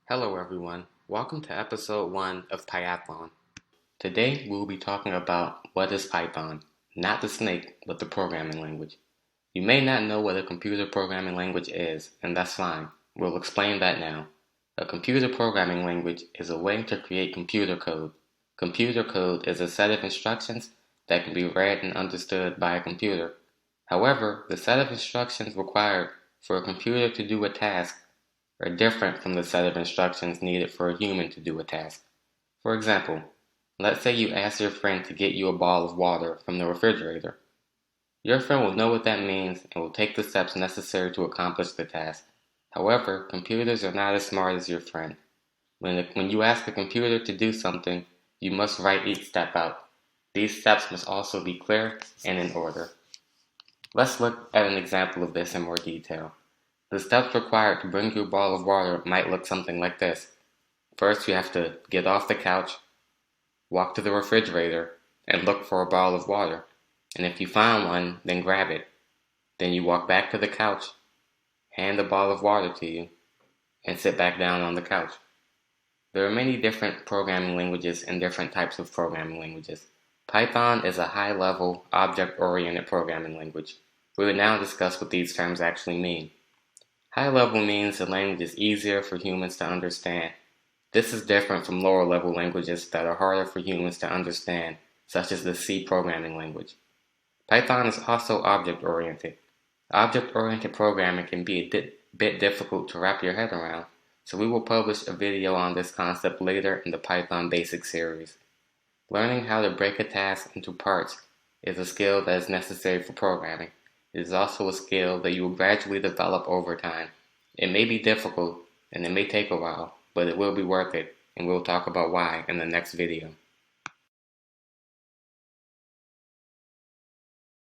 Hello everyone, welcome to episode 1 of Pyathlon. Today we will be talking about what is Python, not the snake, but the programming language. You may not know what a computer programming language is, and that's fine. We'll explain that now. A computer programming language is a way to create computer code. Computer code is a set of instructions that can be read and understood by a computer. However, the set of instructions required for a computer to do a task are different from the set of instructions needed for a human to do a task. For example, let's say you ask your friend to get you a bottle of water from the refrigerator. Your friend will know what that means and will take the steps necessary to accomplish the task. However, computers are not as smart as your friend. When you ask a computer to do something, you must write each step out. These steps must also be clear and in order. Let's look at an example of this in more detail. The steps required to bring you a bottle of water might look something like this. First, you have to get off the couch, walk to the refrigerator, and look for a bottle of water. And if you find one, then grab it. Then you walk back to the couch, hand the bottle of water to you, and sit back down on the couch. There are many different programming languages and different types of programming languages. Python is a high-level, object-oriented programming language. We will now discuss what these terms actually mean. High level means the language is easier for humans to understand. This is different from lower level languages that are harder for humans to understand, such as the C programming language. Python is also object-oriented. Object-oriented programming can be a bit difficult to wrap your head around, so we will publish a video on this concept later in the Python Basic series. Learning how to break a task into parts is a skill that is necessary for programming. It is also a skill that you will gradually develop over time. It may be difficult and it may take a while, but it will be worth it, and we'll talk about why in the next video.